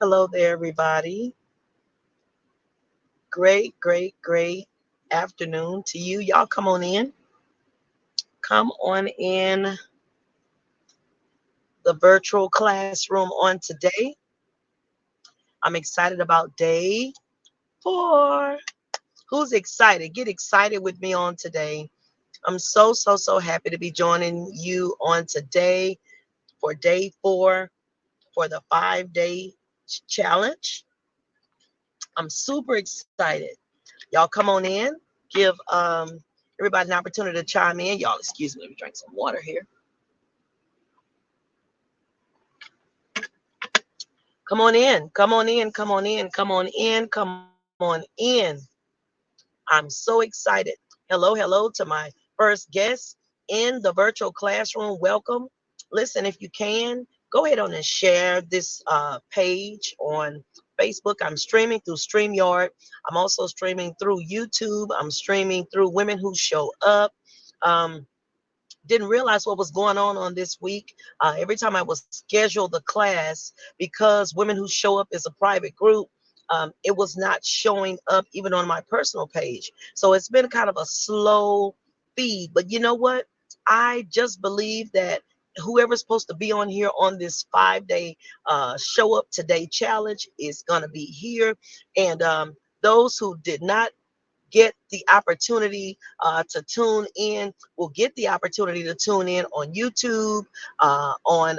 Hello there, everybody. Great afternoon to you. Y'all come on in. Come on in the virtual classroom on today. I'm excited about day 4. Who's excited? Get excited with me on today. I'm so happy to be joining you on today for day 4 for the 5-day challenge. I'm super excited. Y'all come on in. Give everybody an opportunity to chime in. Y'all, excuse me, let me drink some water here. Come on in, come on in, come on in, come on in, come on in. I'm so excited. Hello to my first guest in the virtual classroom. Welcome. Listen, if you can, go ahead on and share this page on Facebook. I'm streaming through StreamYard. I'm also streaming through YouTube. I'm streaming through Women Who Show Up. Um, didn't realize what was going on this week. Every time I would schedule the class, because Women Who Show Up is a private group, it was not showing up even on my personal page. So it's been kind of a slow feed. But you know what? I just believe that whoever's supposed to be on here on this 5-day show up today challenge is going to be here. And those who did not get the opportunity to tune in will get the opportunity to tune in on YouTube. On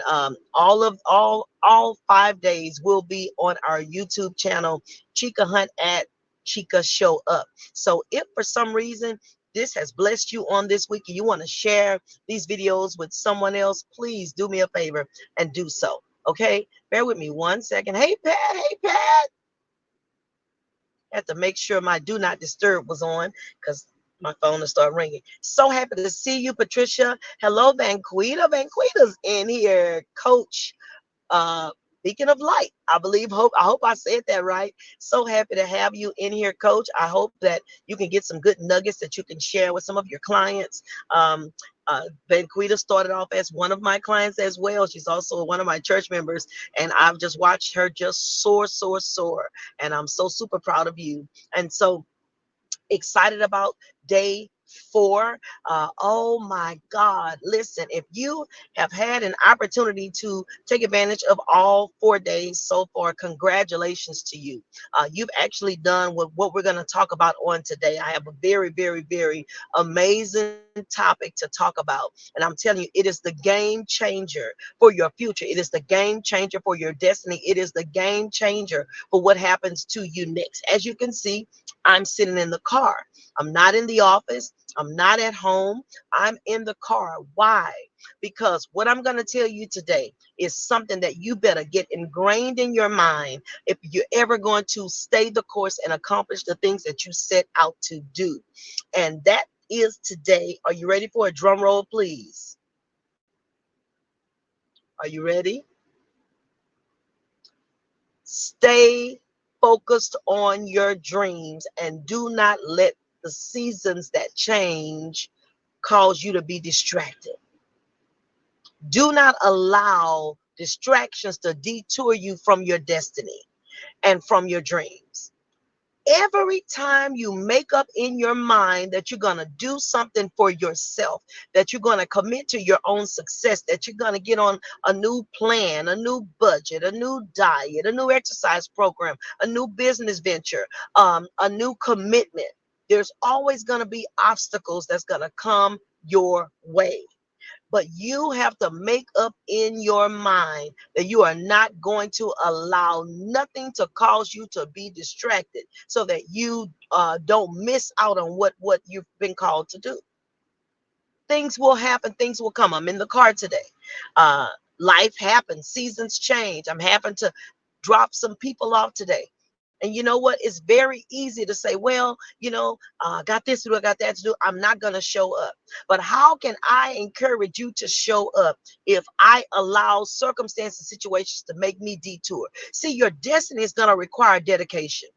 all 5 days will be on our YouTube channel, Chica Hunt at Chica Show Up. So if for some reason this has blessed you on this week and you want to share these videos with someone else, please do me a favor and do so. Okay, bear with me 1 second. Hey Pat, had to make sure my do not disturb was on because my phone will start ringing. So happy to see you, Patricia. Hello, Vanquita. Vanquita's in here. Coach, uh, Beacon of Light, I believe. I hope I said that right. So happy to have you in here, Coach. I hope that you can get some good nuggets that you can share with some of your clients. Um, Vanquita started off as one of my clients as well. She's also one of my church members, and I've just watched her just soar. And I'm so super proud of you. And so excited about day 4. Oh my God. Listen, if you have had an opportunity to take advantage of all 4 days so far, congratulations to you. You've actually done what we're going to talk about on today. I have a very amazing topic to talk about. And I'm telling you, it is the game changer for your future. It is the game changer for your destiny. It is the game changer for what happens to you next. As you can see, I'm sitting in the car. I'm not in the office. I'm not at home. I'm in the car. Why? Because what I'm going to tell you today is something that you better get ingrained in your mind if you're ever going to stay the course and accomplish the things that you set out to do. And that is today. Are you ready for a drum roll, please? Are you ready? Stay focused on your dreams and do not let the seasons that change cause you to be distracted. Do not allow distractions to detour you from your destiny and from your dreams. Every time you make up in your mind that you're going to do something for yourself, that you're going to commit to your own success, that you're going to get on a new plan, a new budget, a new diet, a new exercise program, a new business venture, a new commitment, there's always going to be obstacles that's going to come your way. But you have to make up in your mind that you are not going to allow nothing to cause you to be distracted so that you don't miss out on what you've been called to do. Things will happen. Things will come. I'm in the car today. Uh, Life happens. Seasons change. I'm having to drop some people off today. And you know what? It's very easy to say, well, got this to do, I got that to do. I'm not going to show up. But how can I encourage you to show up if I allow circumstances, situations to make me detour? See, your destiny is going to require dedication.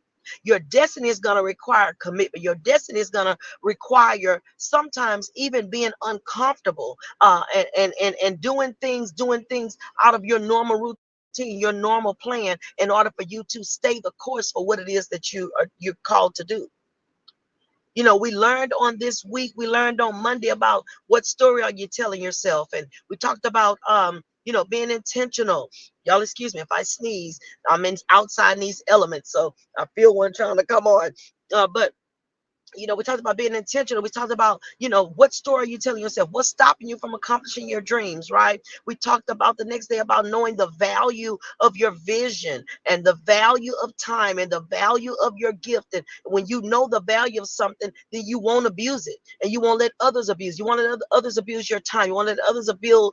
Your destiny is going to require commitment. Your destiny is going to require sometimes even being uncomfortable and doing things out of your normal routine. routine, your normal plan in order for you to stay the course for what it is that you're called to do. We learned on this week, we learned on Monday about what story are you telling yourself. And we talked about being intentional. Y'all excuse me if I sneeze. I'm outside in these elements, so I feel one trying to come on. But we talked about being intentional. We talked about, what story are you telling yourself? What's stopping you from accomplishing your dreams, right? We talked about the next day about knowing the value of your vision and the value of time and the value of your gift. And when you know the value of something, then you won't abuse it and you won't let others abuse. You won't let others abuse your time. You won't let others abuse,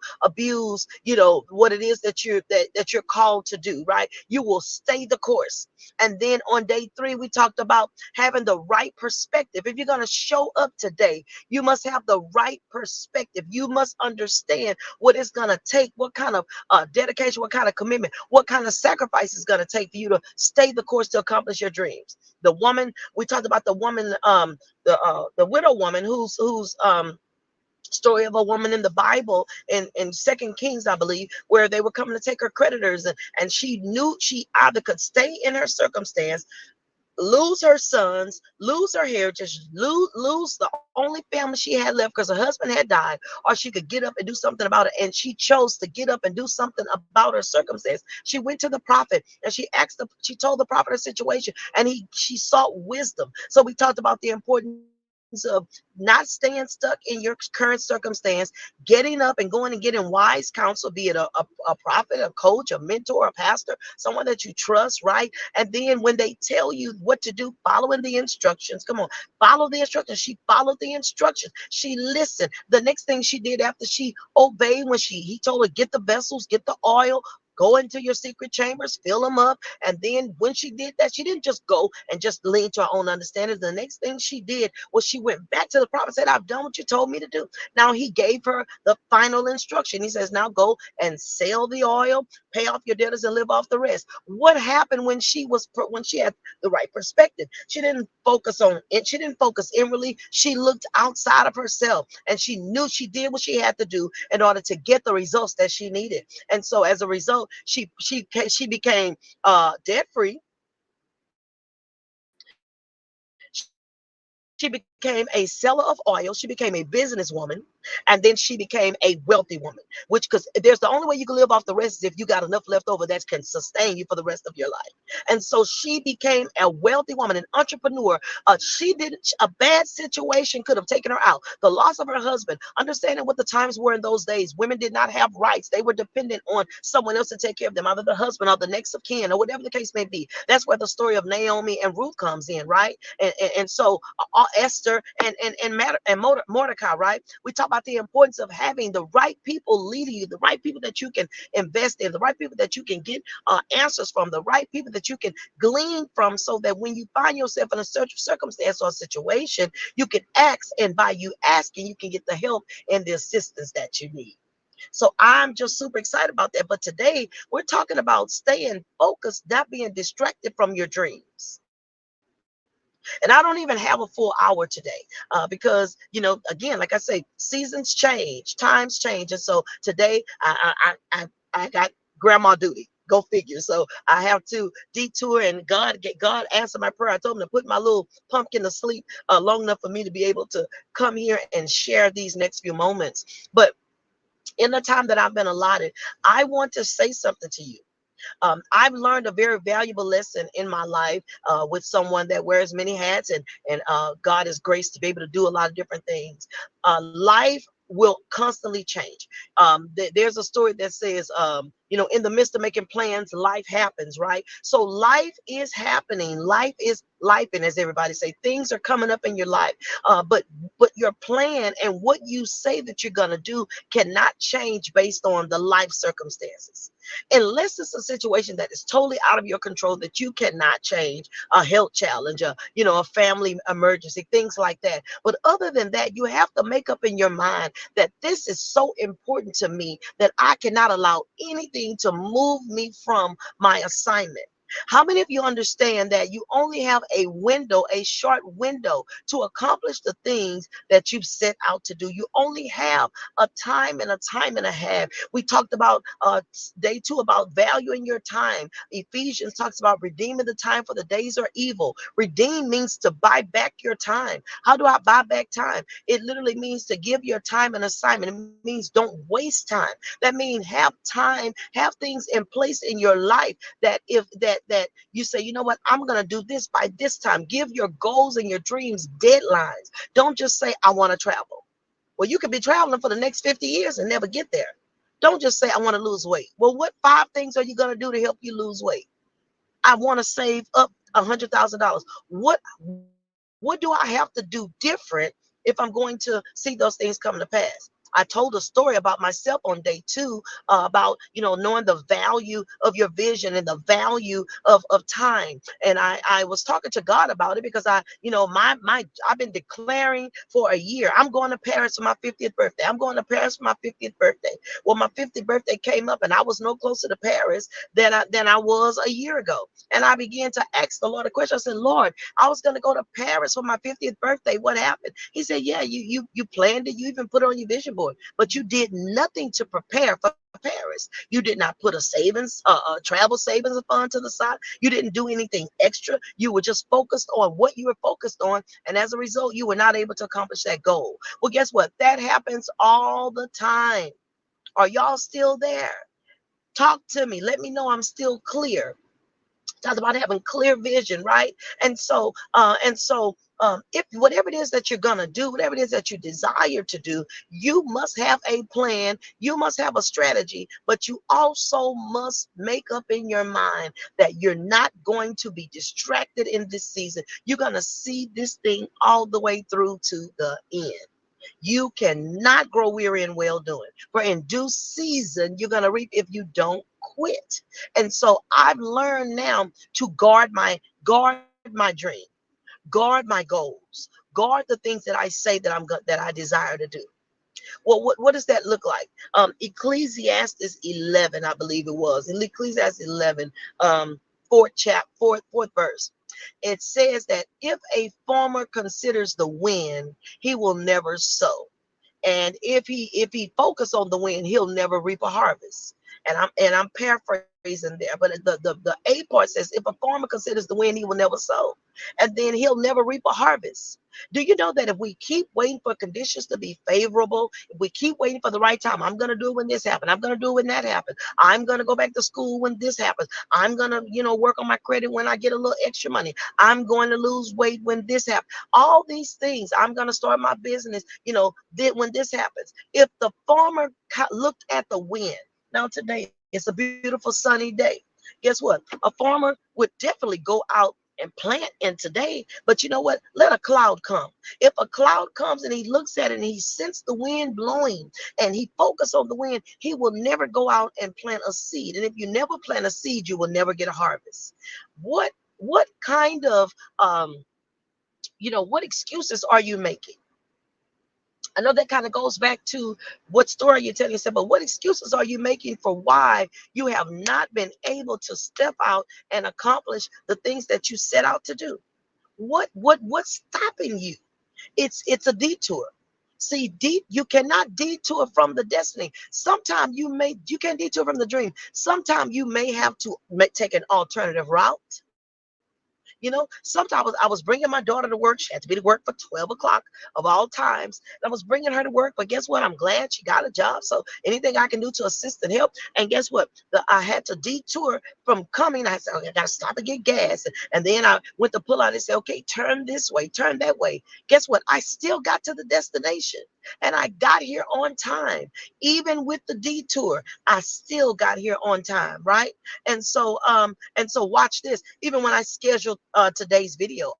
what it is that you're called to do, right? You will stay the course. And then on day 3, we talked about having the right perspective. If you're going to show up today, you must have the right perspective. You must understand what it's going to take, what kind of dedication, what kind of commitment, what kind of sacrifice it's going to take for you to stay the course to accomplish your dreams. The woman, we talked about the woman, the widow woman who's story of a woman in the Bible in Second Kings, I believe, where they were coming to take her creditors, and she knew she either could stay in her circumstance, lose her sons, lose her heritage, lose the only family she had left because her husband had died, or she could get up and do something about it. And she chose to get up and do something about her circumstance. She went to the prophet and she told the prophet her situation, and she sought wisdom. So we talked about the importance of not staying stuck in your current circumstance, getting up and going and getting wise counsel, be it a prophet, a coach, a mentor, a pastor, someone that you trust, right? And then when they tell you what to do, following the instructions. Come on, follow the instructions. She followed the instructions. She listened. The next thing she did after she obeyed, when he told her, get the vessels, get the oil, go into your secret chambers, fill them up. And then when she did that, she didn't just go and just lean to her own understanding. The next thing she did was she went back to the prophet and said, I've done what you told me to do. Now he gave her the final instruction. He says, now go and sell the oil, pay off your debtors, and live off the rest. What happened when she had the right perspective? She didn't focus on it. She didn't focus inwardly. She looked outside of herself, and she knew she did what she had to do in order to get the results that she needed. And so as a result, she became debt free. She became a seller of oil. She became a businesswoman, and then she became a wealthy woman. Which, because there's the only way you can live off the rest is if you got enough left over that can sustain you for the rest of your life. And so she became a wealthy woman, an entrepreneur. A bad situation could have taken her out. The loss of her husband, understanding what the times were in those days. Women did not have rights. They were dependent on someone else to take care of them, either the husband or the next of kin, or whatever the case may be. That's where the story of Naomi and Ruth comes in, right? And so Esther and Mordecai, right? We talk about the importance of having the right people leading you, the right people that you can invest in, the right people that you can get answers from, the right people that you can glean from, so that when you find yourself in a search of circumstance or situation, you can ask, and by you asking, you can get the help and the assistance that you need. So I'm just super excited about that. But today we're talking about staying focused, not being distracted from your dreams. And I don't even have a full hour today because, again, like I say, seasons change, times change. And so today I got grandma duty. Go figure. So I have to detour, and God answered my prayer. I told him to put my little pumpkin to sleep long enough for me to be able to come here and share these next few moments. But in the time that I've been allotted, I want to say something to you. I've learned a very valuable lesson in my life with someone that wears many hats, and God is graced to be able to do a lot of different things. Life will constantly change. There's a story that says, in the midst of making plans, life happens, right? So life is happening. Life is life, and as everybody say, things are coming up in your life. But your plan and what you say that you're gonna do cannot change based on the life circumstances, unless it's a situation that is totally out of your control that you cannot change, a health challenge, a family emergency, things like that. But other than that, you have to make up in your mind that this is so important to me that I cannot allow anything to move me from my assignment. How many of you understand that you only have a window, a short window to accomplish the things that you've set out to do? You only have a time and a time and a half. We talked about day two about valuing your time. Ephesians talks about redeeming the time for the days are evil. Redeem means to buy back your time. How do I buy back time? It literally means to give your time an assignment. It means don't waste time. That means have time, have things in place in your life that if that you say, you know what, I'm going to do this by this time. Give your goals and your dreams deadlines. Don't just say I want to travel. Well, you could be traveling for the next 50 years and never get there. Don't just say I want to lose weight. Well, what 5 things are you going to do to help you lose weight? I want to save up $100,000. What do I have to do different if I'm going to see those things come to pass? I told a story about myself on day two about, knowing the value of your vision and the value of time. And I was talking to God about it because I've been declaring for a year, I'm going to Paris for my 50th birthday. I'm going to Paris for my 50th birthday. Well, my 50th birthday came up and I was no closer to Paris than I was a year ago. And I began to ask the Lord a question. I said, Lord, I was going to go to Paris for my 50th birthday. What happened? He said, yeah, you planned it. You even put it on your vision board, but you did nothing to prepare for Paris. You did not put a savings, travel savings fund to the side. You didn't do anything extra. You were just focused on what you were focused on. And as a result, you were not able to accomplish that goal. Well, guess what? That happens all the time. Are y'all still there? Talk to me. Let me know I'm still clear. Talks about having clear vision, right? And so if whatever it is that you're gonna do, whatever it is that you desire to do, you must have a plan, you must have a strategy, but you also must make up in your mind that you're not going to be distracted in this season. You're gonna see this thing all the way through to the end. You cannot grow weary in well doing. For in due season, you're going to reap if you don't quit. And so I've learned now to guard my dream, guard my goals, guard the things that I say that I desire to do. Well, what does that look like? Ecclesiastes 11, I believe it was. In Ecclesiastes 11, fourth verse. It says that if a farmer considers the wind, he will never sow. And if he focus on the wind, he'll never reap a harvest. And I'm paraphrasing there, but the A part says if a farmer considers the wind, he will never sow, and then he'll never reap a harvest. Do you know that if we keep waiting for conditions to be favorable, if we keep waiting for the right time, I'm gonna do it when this happens, I'm gonna do it when that happens, I'm gonna go back to school when this happens, I'm gonna work on my credit when I get a little extra money, I'm going to lose weight when this happens, all these things, I'm gonna start my business, when this happens. If the farmer looked at the wind, now today it's a beautiful sunny day. Guess what? A farmer would definitely go out and plant in today, but you know what? Let a cloud come. If a cloud comes and he looks at it and he senses the wind blowing and he focuses on the wind, he will never go out and plant a seed. And if you never plant a seed, you will never get a harvest. What kind of what excuses are you making? I know that kind of goes back to what story you're telling yourself, but what excuses are you making for why you have not been able to step out and accomplish the things that you set out to do? What's stopping you? It's a detour. See, you cannot detour from the destiny. Sometimes you can detour from the dream. Sometimes you may have to take an alternative route. Sometimes I was bringing my daughter to work. She had to be to work for 12 o'clock of all times. And I was bringing her to work. But guess what? I'm glad she got a job. So anything I can do to assist and help. And guess what? I had to detour from coming. I said, okay, I got to stop and get gas. And then I went to pull out and say, okay, turn this way, turn that way. Guess what? I still got to the destination. And I got here on time. Even with the detour, I still got here on time, right? And so watch this. Even when I scheduled today's video,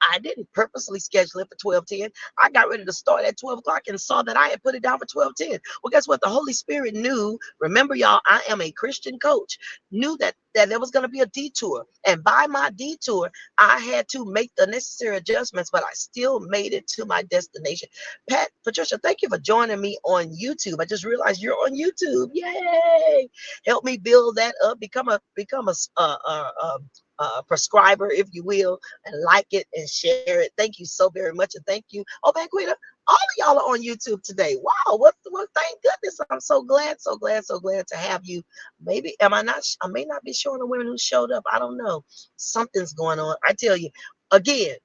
I I didn't purposely schedule it for 12:10. I got ready to start at 12 o'clock and saw that I had put it down for 12:10. Well, guess what? The Holy Spirit knew. Remember, y'all, I am a Christian coach. Knew that there was going to be a detour, and by my detour, I had to make the necessary adjustments, but I still made it to my destination. Patricia, thank you for joining me on YouTube. I just realized you're on YouTube. Yay! Help me build that up. Become a prescriber, if you will, and like it and share it. Thank you so very much, and thank you. Oh, Vanquita, all of y'all are on YouTube today. Wow, what? Thank goodness! I'm so glad, so glad, so glad to have you. Maybe am I not? I may not be showing the women who showed up. I don't know. Something's going on. I tell you, again,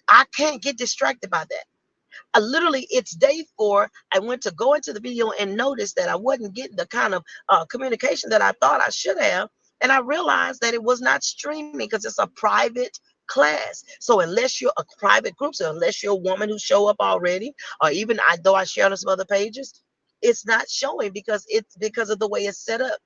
I can't get distracted by that. Literally, it's day 4. I went to go into the video and noticed that I wasn't getting the kind of communication that I thought I should have. And I realized that it was not streaming because it's a private class. So unless you're a private group, so unless you're a woman who show up already, or even though I shared on some other pages, it's not showing because of the way it's set up.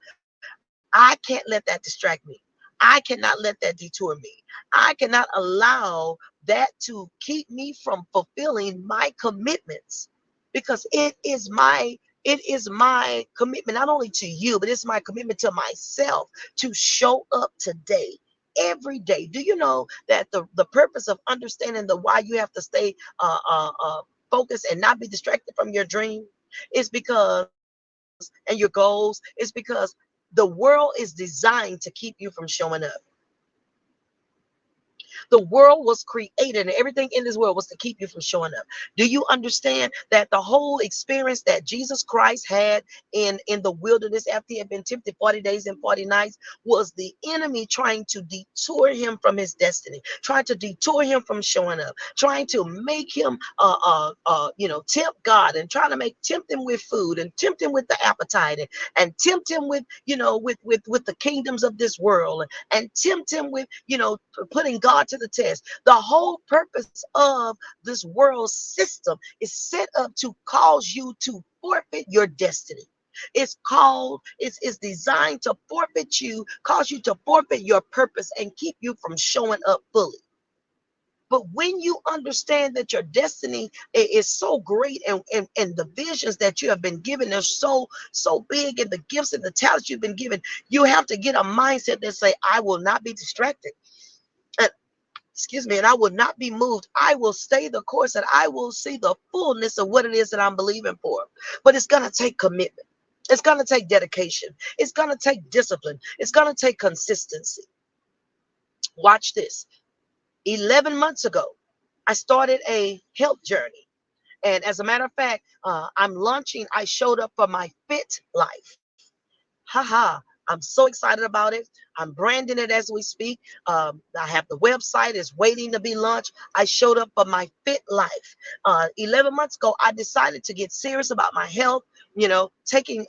I can't let that distract me. I cannot let that detour me. I cannot allow that to keep me from fulfilling my commitments, because it is my commitment, not only to you, but it's my commitment to myself to show up today, every day. Do you know that the purpose of understanding the why you have to stay focused and not be distracted from your dream is because, and your goals, is because the world is designed to keep you from showing up. The world was created, and everything in this world was to keep you from showing up. Do you understand that the whole experience that Jesus Christ had in the wilderness after he had been tempted 40 days and 40 nights was the enemy trying to detour him from his destiny, trying to detour him from showing up, trying to make him tempt God, and trying to tempt him with food, and tempt him with the appetite, and tempt him with with the kingdoms of this world, and tempt him with putting God to the test. The whole purpose of this world system is set up to cause you to forfeit your destiny. It's designed to forfeit you, cause you to forfeit your purpose, and keep you from showing up fully. But when you understand that your destiny is so great, and the visions that you have been given are so big, and the gifts and the talents you've been given, you have to get a mindset that say, I will not be distracted. And excuse me, and I will not be moved. I will stay the course, and I will see the fullness of what it is that I'm believing for. But it's going to take commitment. It's going to take dedication. It's going to take discipline. It's going to take consistency. Watch this. 11 months ago, I started a health journey. And as a matter of fact, I showed up for my fit life. Haha, I'm so excited about it. I'm branding it as we speak. I have the website is waiting to be launched. I showed up for my fit life. 11 months ago, I decided to get serious about my health, taking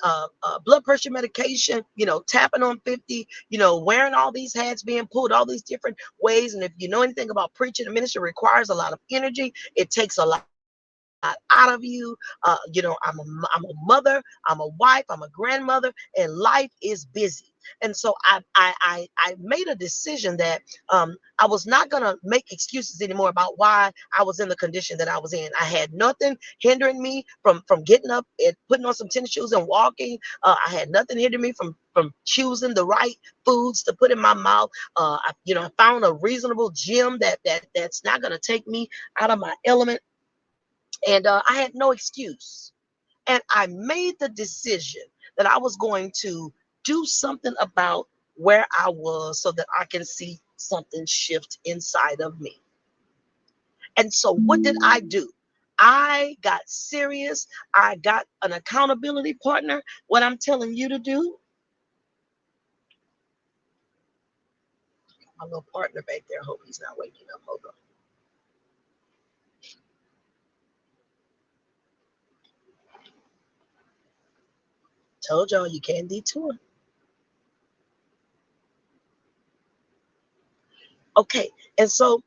blood pressure medication, tapping on 50, wearing all these hats, being pulled all these different ways. And if you know anything about preaching and ministry, requires a lot of energy. It takes a lot out of you. I'm a mother, I'm a wife, I'm a grandmother, and life is busy. And so I made a decision that I was not gonna make excuses anymore about why I was in the condition that I was in. I had nothing hindering me from getting up and putting on some tennis shoes and walking. I had nothing hindering me from choosing the right foods to put in my mouth. I found a reasonable gym that's not gonna take me out of my element, and I had no excuse. And I made the decision that I was going to do something about where I was so that I can see something shift inside of me. And so what did I do? I got serious. I got an accountability partner. What I'm telling you to do, my little partner back there, I hope he's not waking up. Hold on. Told y'all you can't detour. Okay. And so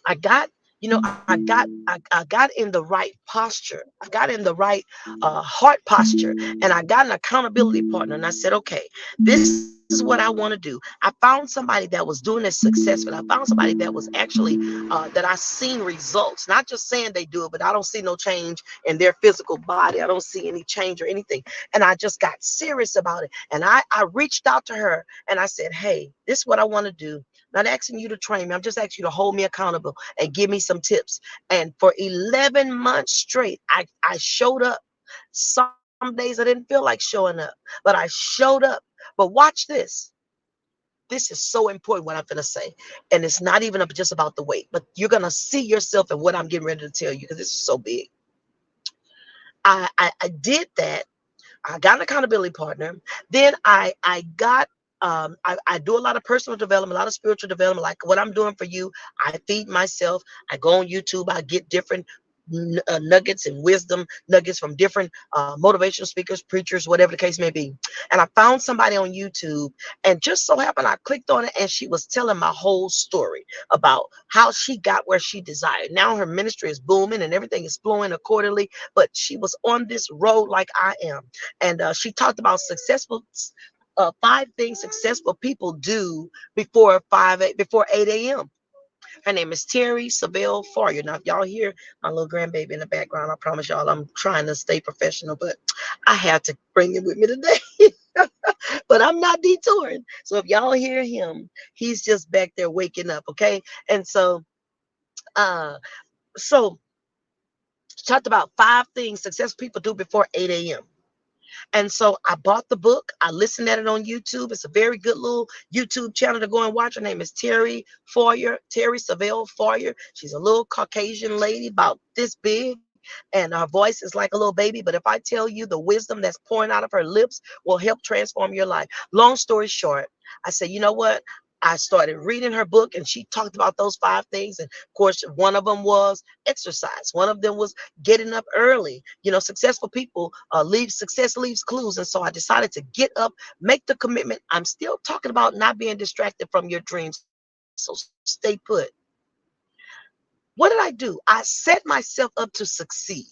I got, I got in the right posture. I got in the right heart posture, and I got an accountability partner. And I said, okay, this is what is what I want to do. I found somebody that was doing this successfully. I found somebody that was actually that I seen results, not just saying they do it, but I don't see no change in their physical body. I don't see any change or anything. And I just got serious about it. And I reached out to her and I said, hey, this is what I want to do. Not asking you to train me. I'm just asking you to hold me accountable and give me some tips. And for 11 months straight, I showed up. Some days I didn't feel like showing up, but I showed up. But watch this. This is so important what I'm going to say. And it's not even just about the weight, but you're going to see yourself in what I'm getting ready to tell you because this is so big. I did that. I got an accountability partner. Then I got I do a lot of personal development, a lot of spiritual development, like what I'm doing for you. I feed myself. I go on YouTube. I get different nuggets and wisdom nuggets from different motivational speakers, preachers, whatever the case may be. And I found somebody on YouTube, and just so happened I clicked on it, and she was telling my whole story about how she got where she desired. Now her ministry is booming and everything is flowing accordingly, but she was on this road like I am. And she talked about five things successful people do before 8 a.m. Her name is Terry Savelle Foyer. Now, if y'all hear my little grandbaby in the background, I promise y'all I'm trying to stay professional, but I have to bring him with me today. But I'm not detouring. So if y'all hear him, he's just back there waking up, okay? And uh, so talked about five things successful people do before 8 a.m. And so I bought the book. I listened at it on YouTube. It's a very good little YouTube channel to go and watch. Her name is Terry Savelle Foyer. She's a little Caucasian lady about this big. And her voice is like a little baby. But if I tell you the wisdom that's pouring out of her lips will help transform your life. Long story short, I said, you know what? I started reading her book and she talked about those five things. And of course, one of them was exercise. One of them was getting up early. You know, successful people success leaves clues. And so I decided to get up, make the commitment. I'm still talking about not being distracted from your dreams. So stay put. What did I do? I set myself up to succeed.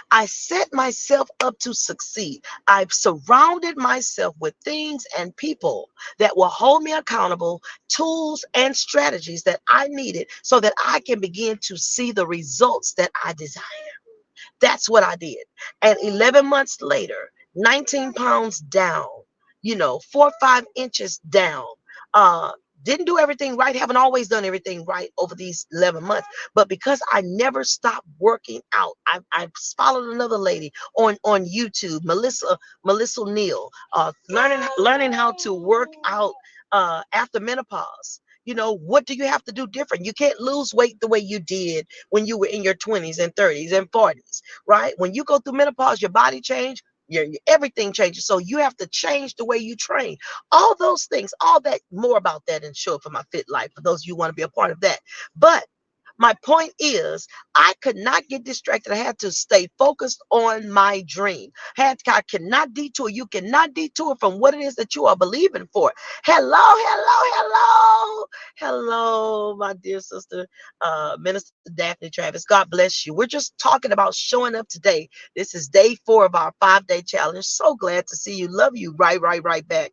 I set myself up to succeed. I've surrounded myself with things and people that will hold me accountable, tools and strategies that I needed so that I can begin to see the results that I desire. That's what I did. And 11 months later, 19 pounds down, 4 or 5 inches down. Uh, didn't do everything right, haven't always done everything right over these 11 months. But because I never stopped working out, I followed another lady on YouTube, Melissa Neal, learning how to work out after menopause. What do you have to do different? You can't lose weight the way you did when you were in your 20s and 30s and 40s, right? When you go through menopause, your body change, everything changes. So you have to change the way you train. All those things, all that, more about that in Show Up for My Fit Life, for those of you who want to be a part of that. But my point is, I could not get distracted. I had to stay focused on my dream. I cannot detour. You cannot detour from what it is that you are believing for. Hello, hello, hello, hello, my dear sister, Minister Daphne Travis. God bless you. We're just talking about showing up today. This is day 4 of our 5-day challenge. So glad to see you. Love you right back.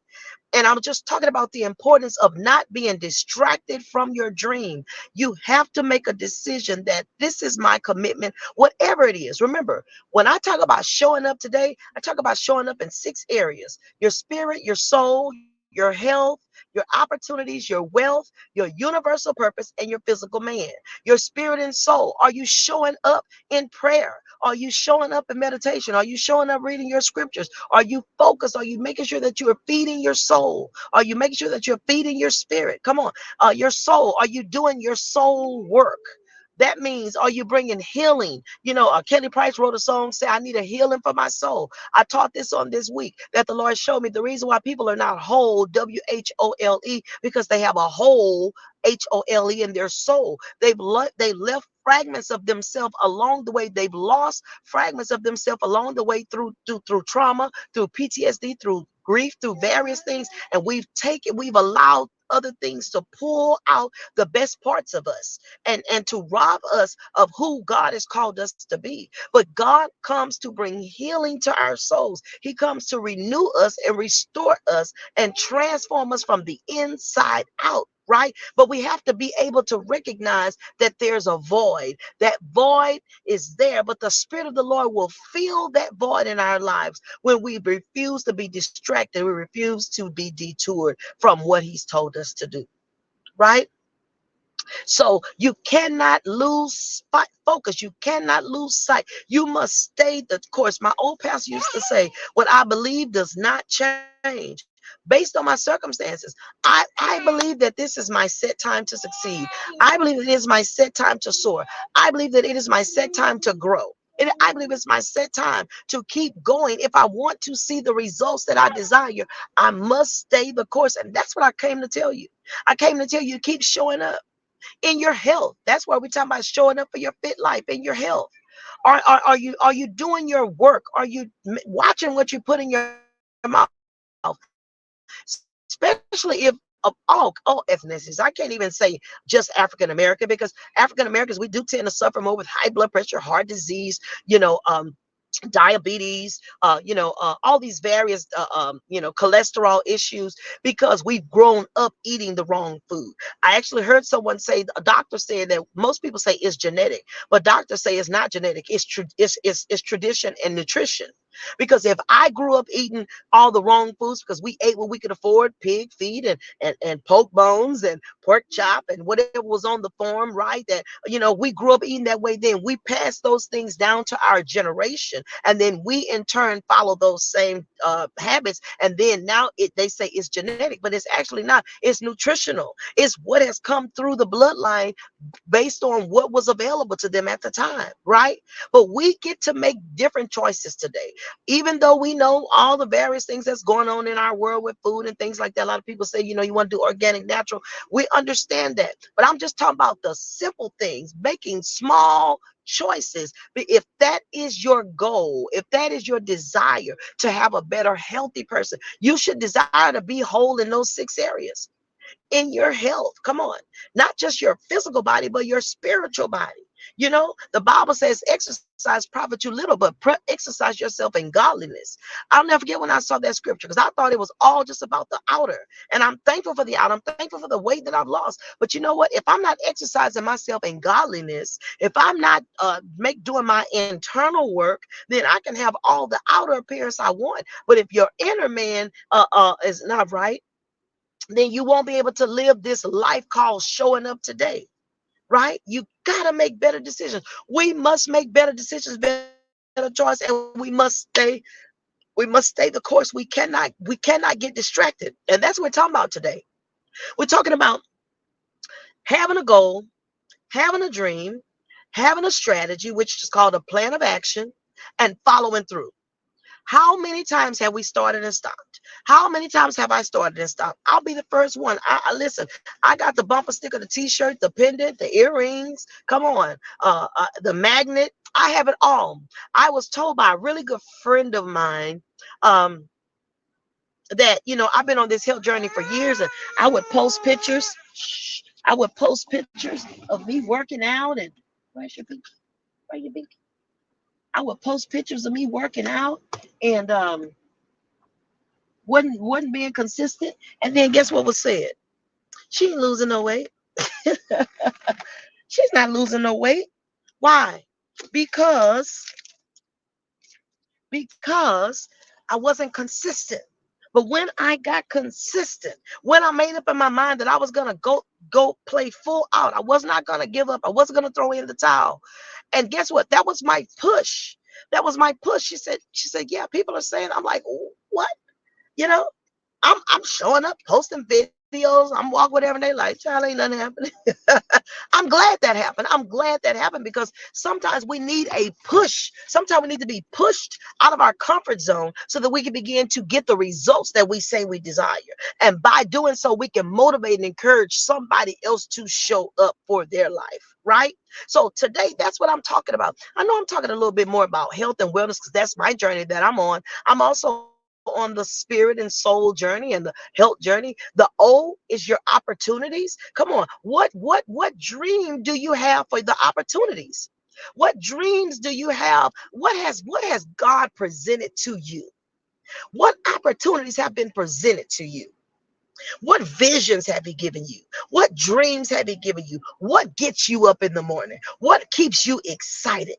And I'm just talking about the importance of not being distracted from your dream. You have to make a decision that this is my commitment, whatever it is. Remember, when I talk about showing up today, I talk about showing up in 6 areas: your spirit, your soul, your health, your opportunities, your wealth, your universal purpose, and your physical man. Your spirit and soul. Are you showing up in prayer? Are you showing up in meditation? Are you showing up reading your scriptures? Are you focused? Are you making sure that you are feeding your soul? Are you making sure that you're feeding your spirit? Come on. Your soul. Are you doing your soul work? That means, are you bringing healing? Kelly Price wrote a song, say, I need a healing for my soul. I taught this on this week that the Lord showed me the reason why people are not whole, WHOLE, because they have a hole, HOLE, in their soul. They left fragments of themselves along the way. They've lost fragments of themselves along the way through trauma, through PTSD, through grief, through various things. And we've allowed other things to pull out the best parts of us and to rob us of who God has called us to be. But God comes to bring healing to our souls. He comes to renew us and restore us and transform us from the inside out. Right? But we have to be able to recognize that there's a void. That void is there, but the Spirit of the Lord will fill that void in our lives when we refuse to be distracted. We refuse to be detoured from what He's told us to do. Right? So you cannot lose focus. You cannot lose sight. You must stay the course. My old pastor used to say, what I believe does not change based on my circumstances. I believe that this is my set time to succeed. I believe that it is my set time to soar. I believe that it is my set time to grow. I believe it's my set time to keep going. If I want to see the results that I desire, I must stay the course. And that's what I came to tell you. I came to tell you, keep showing up in your health. That's why we're talking about showing up for your fit life in your health. Are you doing your work? Are you watching what you put in your mouth? Especially if all ethnicities. I can't even say just African American, because African Americans, we do tend to suffer more with high blood pressure, heart disease, diabetes, all these various, cholesterol issues, because we've grown up eating the wrong food. I actually heard someone say, a doctor said that most people say it's genetic, but doctors say it's not genetic. It's tradition and nutrition. Because if I grew up eating all the wrong foods because we ate what we could afford, pig feet and poke bones and pork chop and whatever was on the farm, right? That, we grew up eating that way, then we pass those things down to our generation. And then we in turn follow those same habits. And then now they say it's genetic, but it's actually not. It's nutritional. It's what has come through the bloodline based on what was available to them at the time, right? But we get to make different choices today. Even though we know all the various things that's going on in our world with food and things like that. A lot of people say, you want to do organic, natural. We understand that. But I'm just talking about the simple things, making small choices. But if that is your goal, if that is your desire to have a better, healthy person, you should desire to be whole in those 6 areas in your health. Come on. Not just your physical body, but your spiritual body. The Bible says exercise profit you little, but exercise yourself in godliness. I'll never forget when I saw that scripture, because I thought it was all just about the outer. And I'm thankful for the outer. I'm thankful for the weight that I've lost. But you know what? If I'm not exercising myself in godliness, if I'm not doing my internal work, then I can have all the outer appearance I want. But if your inner man is not right, then you won't be able to live this life called showing up today, right? You got to make better decisions. We must make better decisions, better choice, and we must stay the course. We cannot get distracted. And that's what we're talking about today. We're talking about having a goal, having a dream, having a strategy, which is called a plan of action, and following through. How many times have we started and stopped? How many times have I started and stopped? I'll be the first one. I listen. I got the bumper sticker, the T-shirt, the pendant, the earrings. Come on, the magnet. I have it all. I was told by a really good friend of mine um, that I've been on this health journey for years, and I would post pictures. I would post pictures of me working out, and where's your pinky? Where your pinky? I would post pictures of me working out, and wasn't being consistent. And then guess what was said? She ain't losing no weight. She's not losing no weight. Why? Because because I wasn't consistent. But when I got consistent, when I made up in my mind that I was gonna go play full out, I was not gonna give up. I wasn't gonna throw in the towel. And guess what? That was my push. That was my push. She said, yeah, people are saying. I'm like, what? You know, I'm showing up, posting videos. I'm walking whatever they like. Child, ain't nothing happening. I'm glad that happened. I'm glad that happened, because sometimes we need a push. Sometimes we need to be pushed out of our comfort zone so that we can begin to get the results that we say we desire. And by doing so, we can motivate and encourage somebody else to show up for their life, right? So today, that's what I'm talking about. I know I'm talking a little bit more about health and wellness because that's my journey that I'm on. I'm also on the spirit and soul journey and the health journey. The O is your opportunities. Come on. What dream do you have for the opportunities? What dreams do you have? What has God presented to you? What opportunities have been presented to you? What visions have he given you? What dreams have he given you? What gets you up in the morning? What keeps you excited?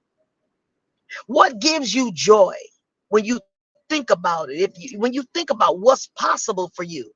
What gives you joy when you think about it? When you think about what's possible for you,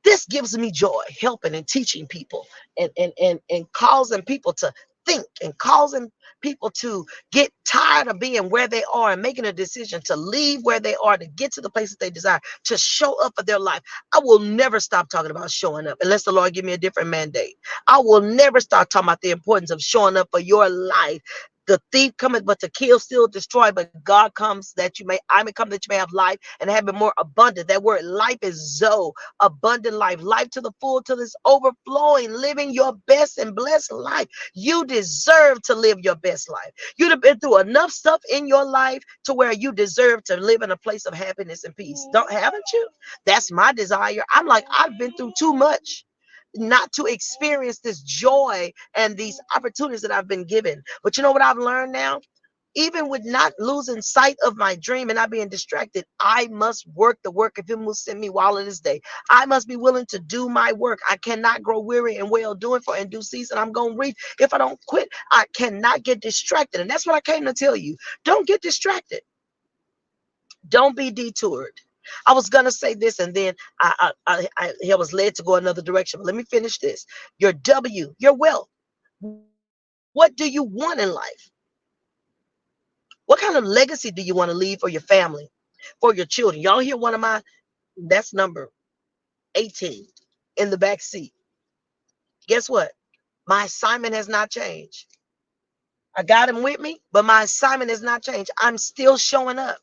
this gives me joy, helping and teaching people and causing people to think and causing people to get tired of being where they are and making a decision to leave where they are to get to the places they desire, to show up for their life. I will never stop talking about showing up unless the Lord give me a different mandate. I will never stop talking about the importance of showing up for your life. The thief cometh but to kill, steal, destroy, but God comes that you may, I may come that you may have life and have it more abundant. That word life is Zoe, abundant life, life to the full, till it's overflowing, living your best and blessed life. You deserve to live your best life. You'd have been through enough stuff in your life to where you deserve to live in a place of happiness and peace. Don't, haven't you? That's my desire. I'm like, I've been through too much not to experience this joy and these opportunities that I've been given. But you know what I've learned now? Even with not losing sight of my dream and not being distracted, I must work the work of him who sent me while it is day. I must be willing to do my work. I cannot grow weary and well doing, for in due season I'm going to reap. If I don't quit, I cannot get distracted. And that's what I came to tell you. Don't get distracted. Don't be detoured. I was gonna say this, and then I was led to go another direction. But let me finish this. Your W, your wealth. What do you want in life? What kind of legacy do you want to leave for your family, for your children? Y'all hear one of my, that's number 18 in the back seat. Guess what? My assignment has not changed. I got him with me, but my assignment has not changed. I'm still showing up.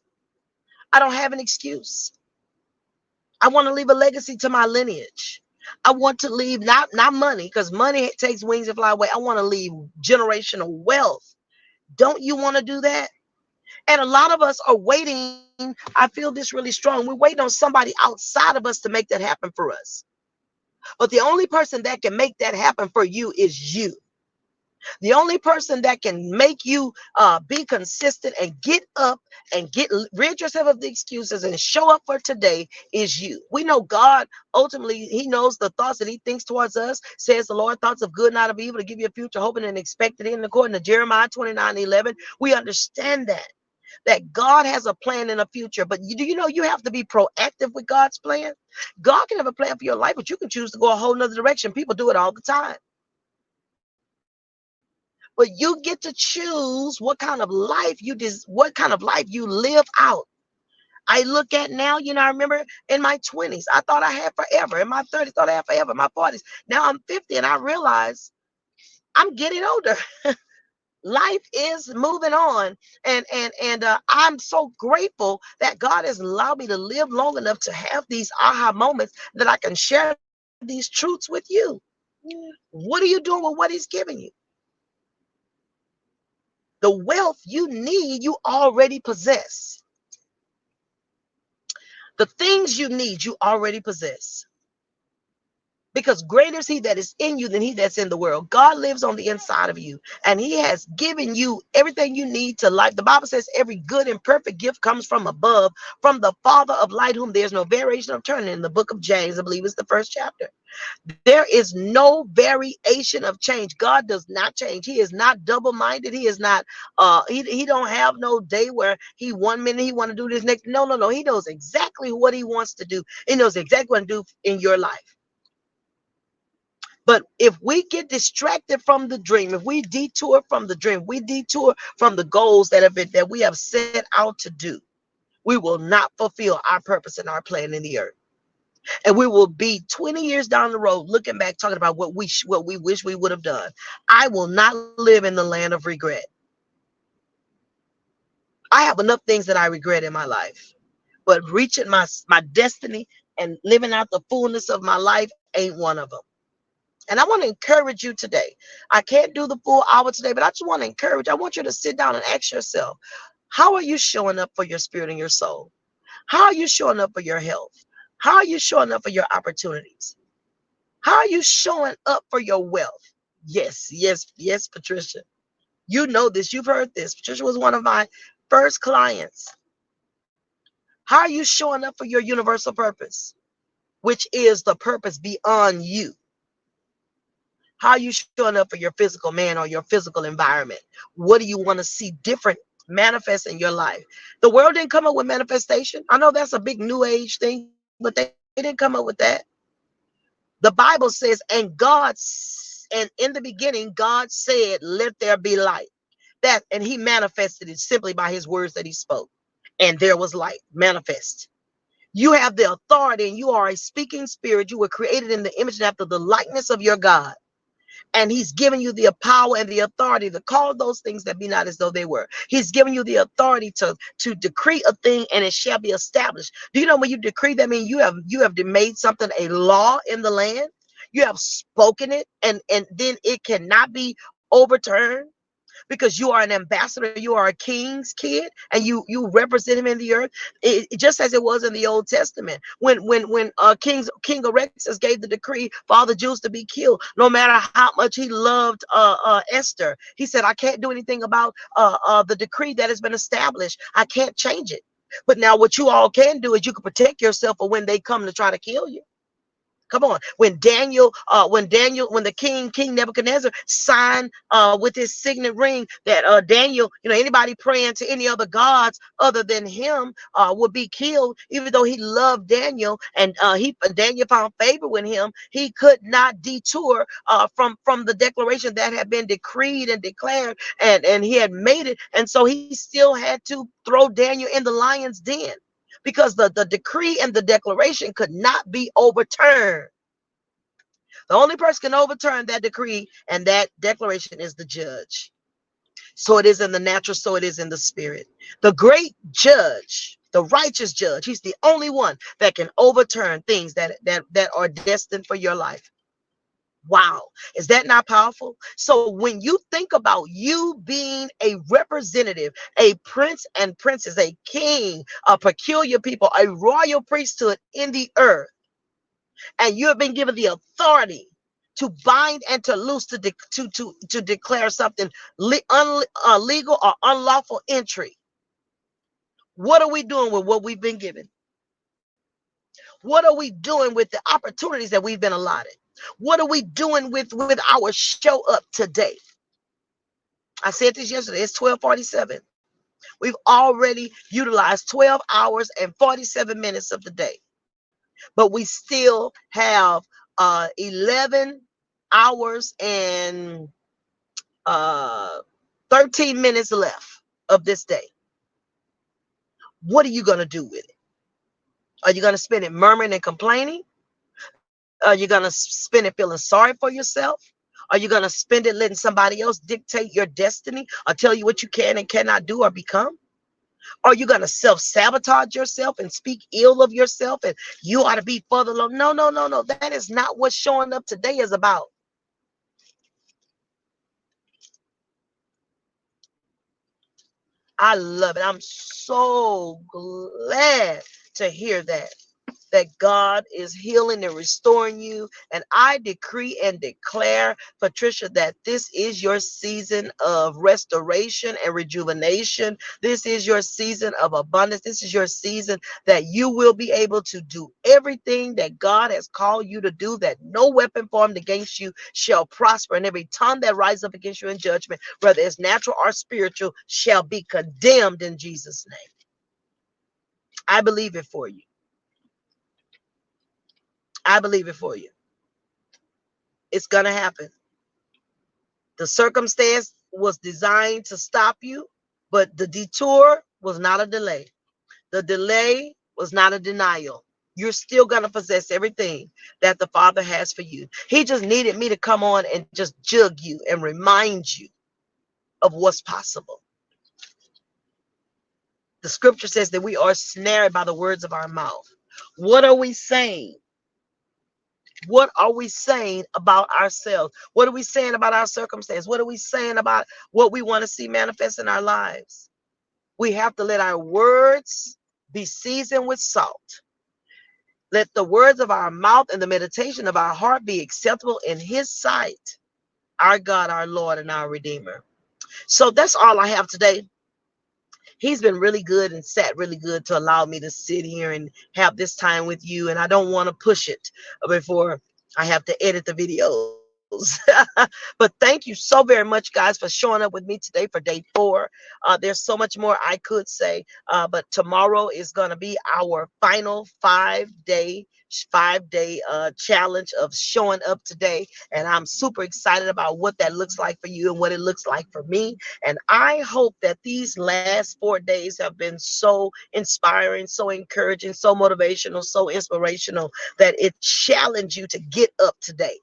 I don't have an excuse. I want to leave a legacy to my lineage. I want to leave not money, because money takes wings and fly away. I want to leave generational wealth. Don't you want to do that? And a lot of us are waiting. I feel this really strong. We're waiting on somebody outside of us to make that happen for us. But the only person that can make that happen for you is you. The only person that can make you be consistent and get up and get rid yourself of the excuses and show up for today is you. We know God ultimately, he knows the thoughts that he thinks towards us, says the Lord, thoughts of good, not of evil, to give you a future hoping and expected in, according to Jeremiah 29:11. We understand that God has a plan in the future, but do you know you have to be proactive with God's plan? God can have a plan for your life, but you can choose to go a whole nother direction. People do it all the time. But you get to choose what kind of life what kind of life you live out. I look at now, I remember in my 20s, I thought I had forever. In my 30s, thought I had forever. In my 40s, now I'm 50, and I realize I'm getting older. Life is moving on, and I'm so grateful that God has allowed me to live long enough to have these aha moments that I can share these truths with you. What are you doing with what he's giving you? The wealth you need, you already possess. The things you need, you already possess. Because greater is he that is in you than he that's in the world. God lives on the inside of you, and he has given you everything you need to life. The Bible says every good and perfect gift comes from above, from the Father of light, whom there's no variation of turning. In the book of James, I believe it's the first chapter. There is no variation of change. God does not change. He is not double-minded. He is not he don't have no day where he 1 minute he want to do this, next. No, no, no. He knows exactly what he wants to do. He knows exactly what to do in your life. But if we get distracted from the dream, if we detour from the dream, we detour from the goals that we have set out to do, we will not fulfill our purpose and our plan in the earth. And we will be 20 years down the road looking back, talking about what we wish we would have done. I will not live in the land of regret. I have enough things that I regret in my life, but reaching my destiny and living out the fullness of my life ain't one of them. And I want to encourage you today. I can't do the full hour today, but I just want to encourage. I want you to sit down and ask yourself, how are you showing up for your spirit and your soul? How are you showing up for your health? How are you showing up for your opportunities? How are you showing up for your wealth? Yes, yes, yes, Patricia. You know this. You've heard this. Patricia was one of my first clients. How are you showing up for your universal purpose, which is the purpose beyond you? How are you showing up for your physical man or your physical environment? What do you want to see different manifest in your life? The world didn't come up with manifestation. I know that's a big new age thing, but they didn't come up with that. The Bible says, and in the beginning, God said, let there be light. That, and he manifested it simply by his words that he spoke. And there was light manifest. You have the authority and you are a speaking spirit. You were created in the image and after the likeness of your God. And he's given you the power and the authority to call those things that be not as though they were. He's given you the authority to decree a thing and it shall be established. Do you know when you decree that means you have made something a law in the land? You have spoken it, and then it cannot be overturned because you are an ambassador, you are a king's kid, and you represent him in the earth. Just as it was in the Old Testament, when King Alexis gave the decree for all the Jews to be killed, no matter how much he loved Esther, he said, I can't do anything about the decree that has been established. I can't change it. But now what you all can do is you can protect yourself for when they come to try to kill you. Come on. When the King Nebuchadnezzar signed with his signet ring that Daniel, anybody praying to any other gods other than him would be killed, even though he loved Daniel and Daniel found favor with him, he could not detour from the declaration that had been decreed and declared, and he had made it, and so he still had to throw Daniel in the lion's den because the decree and the declaration could not be overturned. The only person can overturn that decree and that declaration is the judge. So it is in the natural, so it is in the spirit. The great judge, the righteous judge, he's the only one that can overturn things that are destined for your life. Wow. Is that not powerful? So when you think about you being a representative, a prince and princess, a king, a peculiar people, a royal priesthood in the earth, and you have been given the authority to bind and to loose, to declare something legal or unlawful entry. What are we doing with what we've been given? What are we doing with the opportunities that we've been allotted? What are we doing with our show up today? I said this yesterday. It's 12:47. We've already utilized 12 hours and 47 minutes of the day, but we still have 11 hours and 13 minutes left of this day. What are you going to do with it? Are you going to spend it murmuring and complaining? Are you going to spend it feeling sorry for yourself? Are you going to spend it letting somebody else dictate your destiny or tell you what you can and cannot do or become? Are you going to self-sabotage yourself and speak ill of yourself and you ought to be further along? No, no, no, no. That is not what showing up today is about. I love it. I'm so glad to hear that God is healing and restoring you. And I decree and declare, Patricia, that this is your season of restoration and rejuvenation. This is your season of abundance. This is your season that you will be able to do everything that God has called you to do, that no weapon formed against you shall prosper. And every tongue that rises up against you in judgment, whether it's natural or spiritual, shall be condemned in Jesus' name. I believe it for you. I believe it for you. It's going to happen. The circumstance was designed to stop you, but the detour was not a delay. The delay was not a denial. You're still going to possess everything that the Father has for you. He just needed me to come on and just jug you and remind you of what's possible. The scripture says that we are snared by the words of our mouth. What are we saying? What are we saying about ourselves? What are we saying about our circumstance? What are we saying about what we want to see manifest in our lives? We have to let our words be seasoned with salt. Let the words of our mouth and the meditation of our heart be acceptable in his sight, our God, our Lord, and our Redeemer. So that's all I have today. He's been really good and sat really good to allow me to sit here and have this time with you. And I don't want to push it before I have to edit the videos. But thank you so very much, guys, for showing up with me today for day 4. There's so much more I could say, but tomorrow is going to be our final 5-day challenge of showing up today. And I'm super excited about what that looks like for you and what it looks like for me. And I hope that these last 4 days have been so inspiring, so encouraging, so motivational, so inspirational that it challenged you to get up today.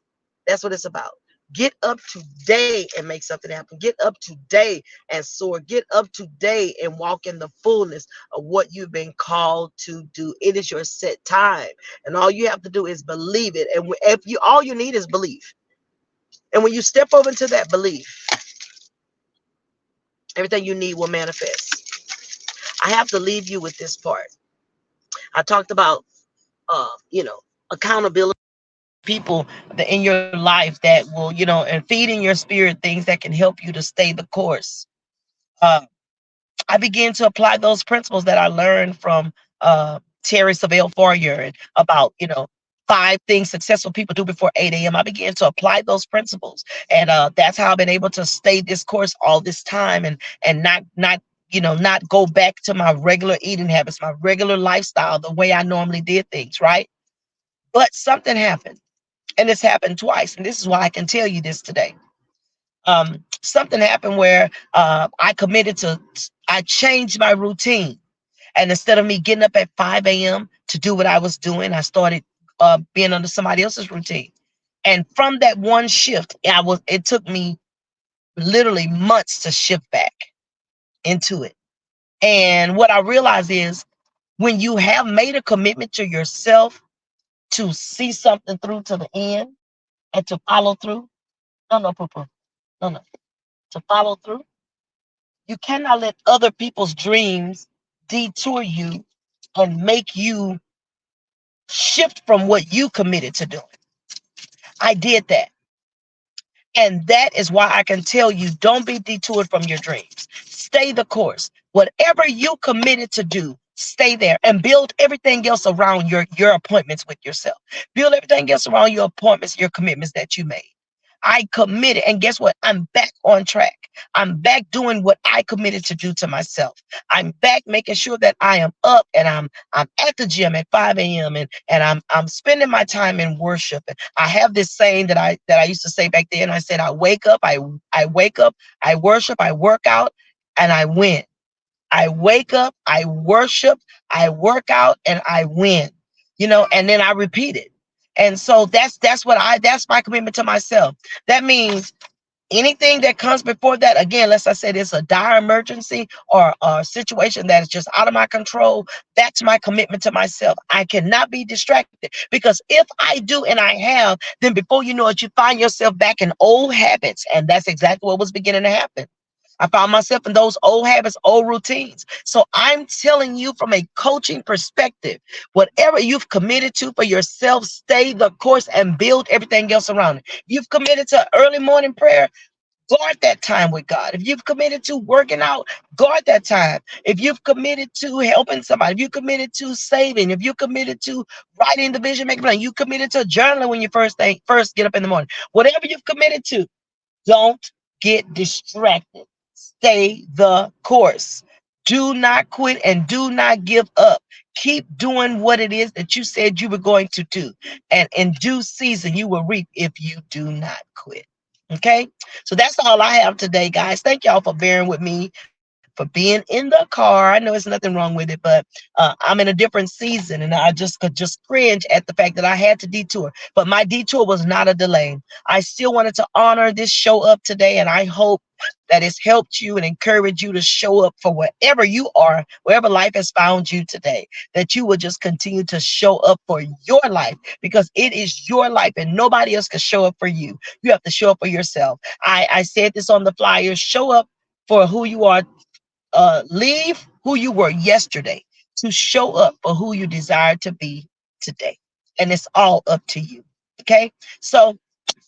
That's what it's about. Get up today and make something happen. Get up today and soar. Get up today and walk in the fullness of what you've been called to do. It is your set time, and all you have to do is believe it. And if you, all you need is belief. And when you step over into that belief, everything you need will manifest. I have to leave you with this part. I talked about, accountability, people that in your life that will, and feed in your spirit things that can help you to stay the course. Uh, I began to apply those principles that I learned from Terry Savelle Fourier and about, 5 things successful people do before 8 a.m. I began to apply those principles. And that's how I've been able to stay this course all this time and not go back to my regular eating habits, my regular lifestyle, the way I normally did things, right? But something happened. And this happened twice. And this is why I can tell you this today. Something happened where I changed my routine. And instead of me getting up at 5 a.m. to do what I was doing, I started being under somebody else's routine. And from that one shift, it took me literally months to shift back into it. And what I realized is when you have made a commitment to yourself to see something through to the end and to follow through, no, poo-poo, no, to follow through, you cannot let other people's dreams detour you and make you shift from what you committed to doing. I did that. And that is why I can tell you, don't be detoured from your dreams. Stay the course. Whatever you committed to do, stay there and build everything else around your appointments with yourself. Build everything else around your appointments, your commitments that you made. I committed, and guess what? I'm back on track. I'm back doing what I committed to do to myself. I'm back making sure that I am up and I'm at the gym at 5 a.m. and I'm spending my time in worship. And I have this saying that I used to say back then. I said, I wake up, I wake up, I worship, I work out, and I win. I wake up, I worship, I work out, and I win. And then I repeat it. And so that's my commitment to myself. That means anything that comes before that, again, unless I said it's a dire emergency or a situation that is just out of my control, that's my commitment to myself. I cannot be distracted, because if I do and I have, then before you know it, you find yourself back in old habits. And that's exactly what was beginning to happen. I found myself in those old habits, old routines. So I'm telling you from a coaching perspective, whatever you've committed to for yourself, stay the course and build everything else around it. You've committed to early morning prayer, guard that time with God. If you've committed to working out, guard that time. If you've committed to helping somebody, if you committed to saving, if you committed to writing the vision, making plan, you committed to journaling when you first get up in the morning, whatever you've committed to, don't get distracted. Stay the course. Do not quit and do not give up. Keep doing what it is that you said you were going to do. And in due season, you will reap if you do not quit. Okay? So that's all I have today, guys. Thank y'all for bearing with me, for being in the car. I know it's nothing wrong with it, but I'm in a different season, and I just could just cringe at the fact that I had to detour. But my detour was not a delay. I still wanted to honor this show up today, and I hope that it's helped you and encouraged you to show up for wherever you are, wherever life has found you today, that you will just continue to show up for your life, because it is your life and nobody else can show up for you. You have to show up for yourself. I said this on the flyer: show up for who you are. Leave who you were yesterday to show up for who you desire to be today. And it's all up to you. Okay. So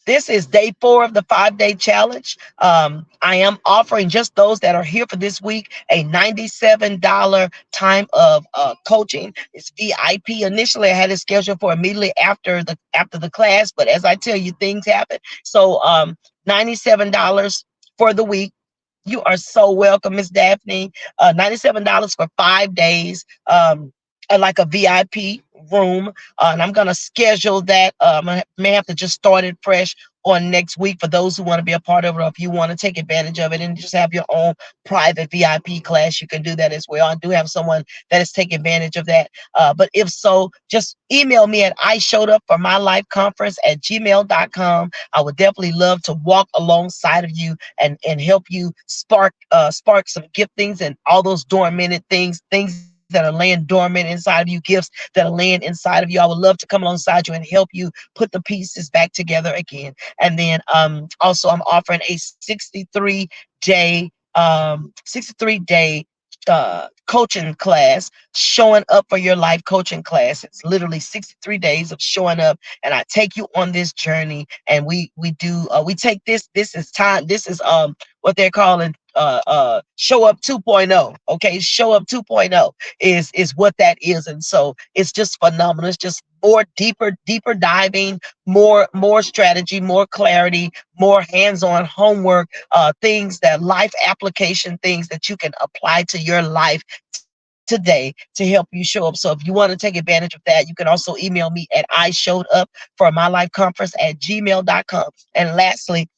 this is day 4 of the 5-day challenge. I am offering just those that are here for this week a $97 time of coaching. It's VIP. Initially, I had it scheduled for immediately after the class, but as I tell you, things happen. So $97 for the week. You are so welcome, Miss Daphne. $97 for 5 days, like a VIP room. And I'm going to schedule that. I may have to just start it fresh on next week for those who want to be a part of it, or if you want to take advantage of it and just have your own private VIP class, you can do that as well. I do have someone that is taking advantage of that. But if so, just email me at ishowedupformylifeconference@gmail.com. I would definitely love to walk alongside of you and help you spark some giftings and all those dormant things that are laying dormant inside of you, gifts that are laying inside of you. I would love to come alongside you and help you put the pieces back together again. And then also I'm offering a 63-day coaching class, showing up for your life coaching class. It's literally 63 days of showing up, and I take you on this journey. And we take this is time. This is what they're calling show up 2.0. Okay, show up 2.0 is what that is. And so it's just phenomenal. It's just more deeper diving, more strategy, more clarity, more hands-on homework, things that life application, things that you can apply to your life today to help you show up. So if you want to take advantage of that, you can also email me at ishowedupformylifeconference@gmail.com. And lastly,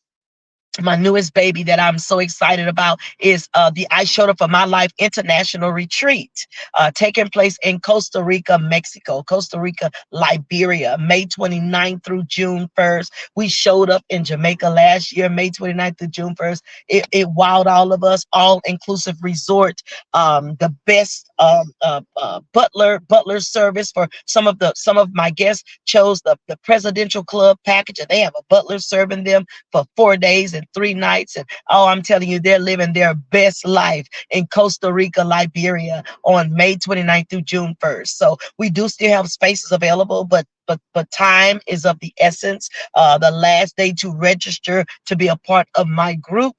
my newest baby that I'm so excited about is the I Showed Up for My Life International Retreat, taking place in Costa Rica, Mexico, Costa Rica, Liberia, May 29th through June 1st. We showed up in Jamaica last year, May 29th through June 1st. It wowed all of us, all inclusive resort, the best butler service for some of my guests chose the presidential club package, and they have a butler serving them for 4 days and 3 nights. And oh, I'm telling you, they're living their best life in Costa Rica, Liberia on May 29th through June 1st. So we do still have spaces available, but time is of the essence. The last day to register to be a part of my group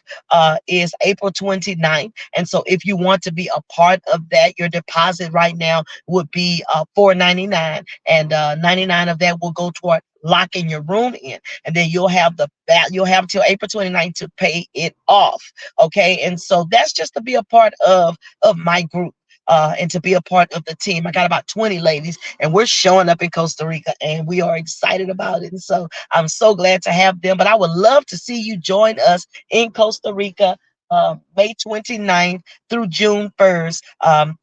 is April 29th. And so if you want to be a part of that, your deposit right now would be $4.99, and 99 of that will go toward locking your room in, and then you'll have till April 29th to pay it off. Okay, and so that's just to be a part of my group. And to be a part of the team. I got about 20 ladies, and we're showing up in Costa Rica, and we are excited about it. And so I'm so glad to have them. But I would love to see you join us in Costa Rica, May 29th through June 1st.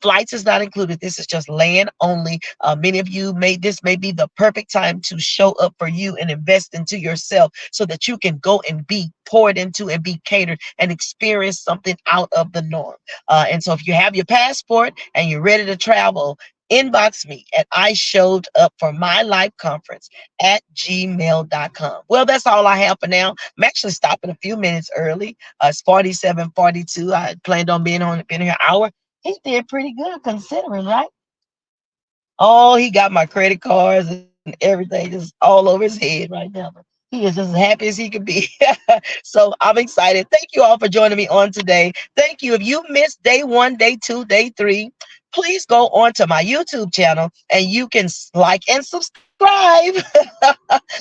Flights is not included. This is just land only. Many of you may be the perfect time to show up for you and invest into yourself so that you can go and be poured into and be catered and experience something out of the norm. And so if you have your passport and you're ready to travel, inbox me at I Showed Up for My Life Conference at gmail.com. Well, that's all I have for now. I'm actually stopping a few minutes early. It's 47:42. I planned on being here an hour. He did pretty good considering, right? Oh, he got my credit cards and everything just all over his head right now. He is just as happy as he could be. So I'm excited. Thank you all for joining me on today. Thank you. If you missed day 1, day 2, day 3, please go on to my YouTube channel and you can like and subscribe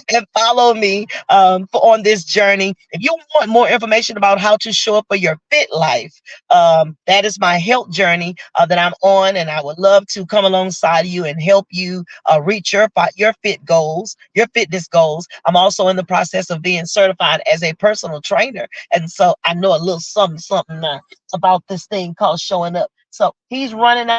and follow me on this journey. If you want more information about how to show up for your fit life, that is my health journey that I'm on, and I would love to come alongside you and help you reach your fitness goals. I'm also in the process of being certified as a personal trainer, and so I know a little something about this thing called showing up. So he's running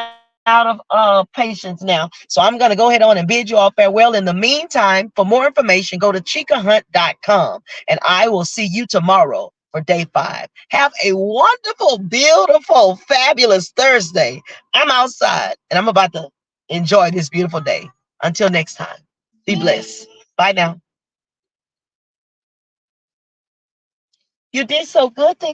out of patience now. So I'm going to go ahead on and bid you all farewell. In the meantime, for more information, go to chicahunt.com, and I will see you tomorrow for day 5. Have a wonderful, beautiful, fabulous Thursday. I'm outside and I'm about to enjoy this beautiful day. Until next time, be blessed. Bye now. You did so good. Thank